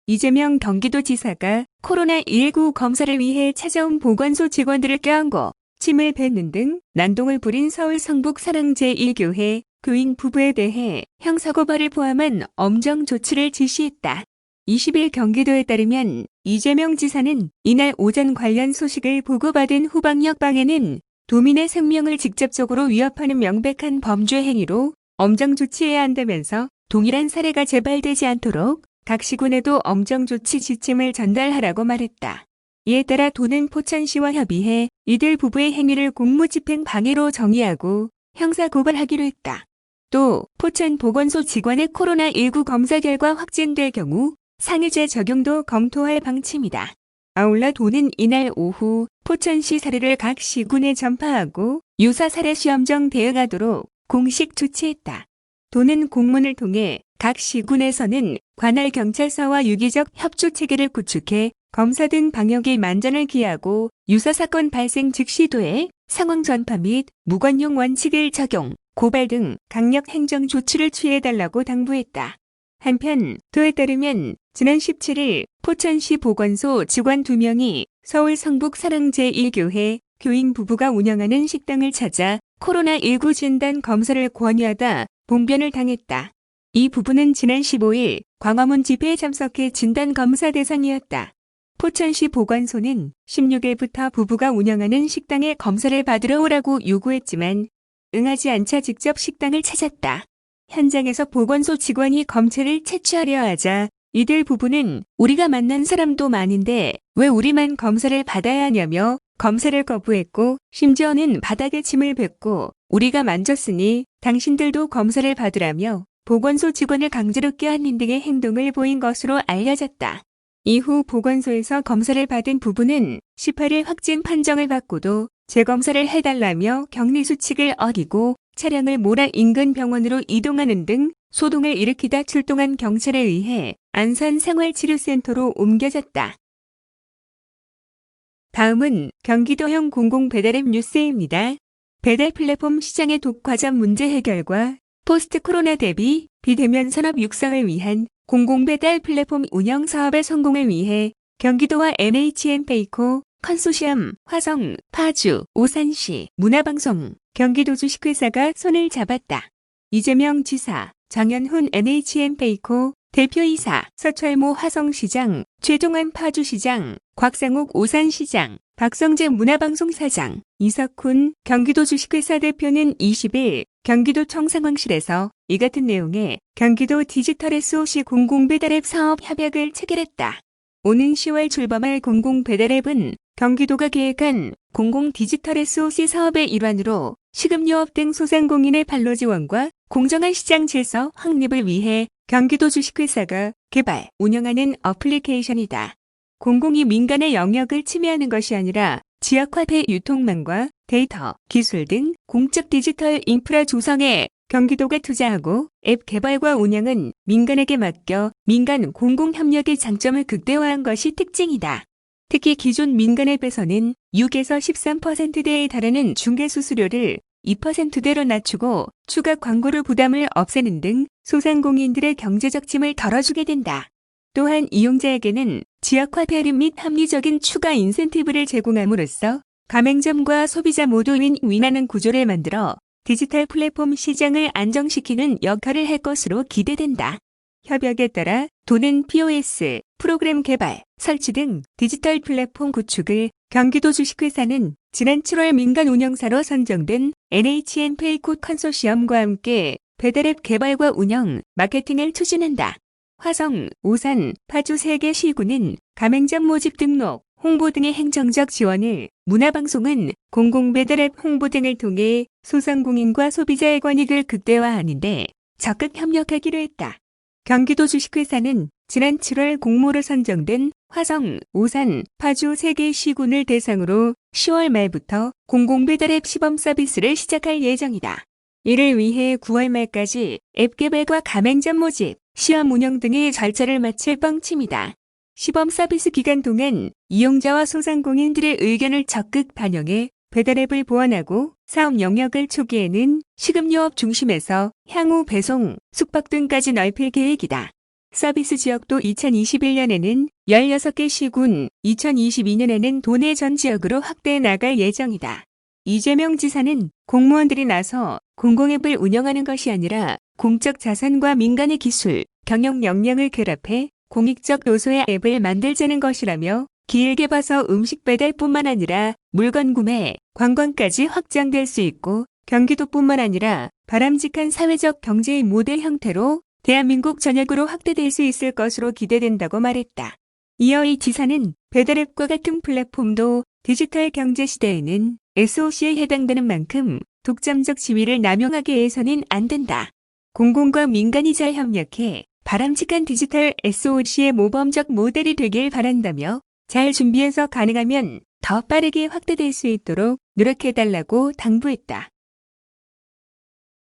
이재명 경기도지사가 코로나19 검사를 위해 찾아온 보건소 직원들을 껴안고 침을 뱉는 등 난동을 부린 서울 성북 사랑제1교회 교인 부부에 대해 형사고발을 포함한 엄정 조치를 지시했다. 20일 경기도에 따르면 이재명 지사는 이날 오전 관련 소식을 보고받은 후 방역방해는 도민의 생명을 직접적으로 위협하는 명백한 범죄 행위로 엄정 조치해야 한다면서 동일한 사례가 재발되지 않도록 각 시군에도 엄정 조치 지침을 전달하라고 말했다. 이에 따라 도는 포천시와 협의해 이들 부부의 행위를 공무집행 방해로 정의하고 형사고발하기로 했다. 또 포천 보건소 직원의 코로나19 검사 결과 확진될 경우 상해죄 적용도 검토할 방침이다. 아울러 도는 이날 오후 포천시 사례를 각 시군에 전파하고 유사 사례 시험정 대응하도록 공식 조치했다. 도는 공문을 통해 각 시군에서는 관할 경찰서와 유기적 협조 체계를 구축해 검사 등 방역에 만전을 기하고 유사 사건 발생 즉시도에 상황 전파 및 무관용 원칙을 적용, 고발 등 강력 행정 조치를 취해달라고 당부했다. 한편 도에 따르면 지난 17일 포천시 보건소 직원 2명이 서울 성북 사랑제1교회 교인 부부가 운영하는 식당을 찾아 코로나19 진단 검사를 권유하다 봉변을 당했다. 이 부부는 지난 15일 광화문 집회에 참석해 진단 검사 대상이었다. 포천시 보건소는 16일부터 부부가 운영하는 식당에 검사를 받으러 오라고 요구했지만 응하지 않자 직접 식당을 찾았다. 현장에서 보건소 직원이 검체를 채취하려 하자 이들 부부는 우리가 만난 사람도 많은데 왜 우리만 검사를 받아야 하냐며 검사를 거부했고 심지어는 바닥에 침을 뱉고 우리가 만졌으니 당신들도 검사를 받으라며 보건소 직원을 강제로 껴안는 등의 행동을 보인 것으로 알려졌다. 이후 보건소에서 검사를 받은 부부는 18일 확진 판정을 받고도 재검사를 해달라며 격리 수칙을 어기고 차량을 몰아 인근 병원으로 이동하는 등 소동을 일으키다 출동한 경찰에 의해 안산생활치료센터로 옮겨졌다. 다음은 경기도형 공공배달앱 뉴스입니다. 배달 플랫폼 시장의 독과점 문제 해결과 포스트 코로나 대비 비대면 산업 육성을 위한 공공배달 플랫폼 운영 사업의 성공을 위해 경기도와 NHN페이코, 컨소시엄, 화성, 파주, 오산시, 문화방송, 경기도 주식회사가 손을 잡았다. 이재명 지사, 정연훈 NHN페이코 대표이사, 서철모 화성시장, 최종환 파주시장, 곽상욱 오산시장, 박성재 문화방송 사장, 이석훈 경기도 주식회사 대표는 20일 경기도 청상황실에서 이 같은 내용의 경기도 디지털 SOC 공공배달앱 사업 협약을 체결했다. 오는 10월 출범할 공공배달앱은 경기도가 계획한 공공 디지털 SOC 사업의 일환으로 식음료업 등 소상공인의 판로 지원과 공정한 시장 질서 확립을 위해 경기도 주식회사가 개발, 운영하는 어플리케이션이다. 공공이 민간의 영역을 침해하는 것이 아니라 지역화폐 유통망과 데이터, 기술 등 공적 디지털 인프라 조성에 경기도가 투자하고 앱 개발과 운영은 민간에게 맡겨 민간 공공협력의 장점을 극대화한 것이 특징이다. 특히 기존 민간 앱에서는 6에서 13%대에 달하는 중개수수료를 2%대로 낮추고 추가 광고료 부담을 없애는 등 소상공인들의 경제적 짐을 덜어주게 된다. 또한 이용자에게는 지역화 할인 및 합리적인 추가 인센티브를 제공함으로써 가맹점과 소비자 모두 윈윈하는 구조를 만들어 디지털 플랫폼 시장을 안정시키는 역할을 할 것으로 기대된다. 협약에 따라 도는 POS, 프로그램 개발, 설치 등 디지털 플랫폼 구축을 경기도 주식회사는 지난 7월 민간 운영사로 선정된 NHN페이코 컨소시엄과 함께 배달앱 개발과 운영, 마케팅을 추진한다. 화성, 오산, 파주 3개 시군은 가맹점 모집 등록, 홍보 등의 행정적 지원을, 문화방송은 공공배달앱 홍보 등을 통해 소상공인과 소비자의 권익을 극대화하는 데 적극 협력하기로 했다. 경기도 주식회사는 지난 7월 공모로 선정된 화성, 오산, 파주 3개 시군을 대상으로 10월 말부터 공공배달앱 시범 서비스를 시작할 예정이다. 이를 위해 9월 말까지 앱 개발과 가맹점 모집, 시험 운영 등의 절차를 마칠 뻥침이다. 시범 서비스 기간 동안 이용자와 소상공인들의 의견을 적극 반영해 배달앱을 보완하고 사업 영역을 초기에는 식음료업 중심에서 향후 배송, 숙박 등까지 넓힐 계획이다. 서비스 지역도 2021년에는 16개 시군, 2022년에는 도내 전 지역으로 확대해 나갈 예정이다. 이재명 지사는 공무원들이 나서 공공앱을 운영하는 것이 아니라 공적 자산과 민간의 기술, 경영 역량을 결합해 공익적 요소의 앱을 만들자는 것이라며 길게 봐서 음식 배달뿐만 아니라 물건 구매, 관광까지 확장될 수 있고 경기도뿐만 아니라 바람직한 사회적 경제의 모델 형태로 대한민국 전역으로 확대될 수 있을 것으로 기대된다고 말했다. 이어 이 지사는 배달앱과 같은 플랫폼도 디지털 경제 시대에는 SOC에 해당되는 만큼 독점적 지위를 남용하게 해서는 안 된다. 공공과 민간이 잘 협력해 바람직한 디지털 SOC의 모범적 모델이 되길 바란다며 잘 준비해서 가능하면 더 빠르게 확대될 수 있도록 노력해달라고 당부했다.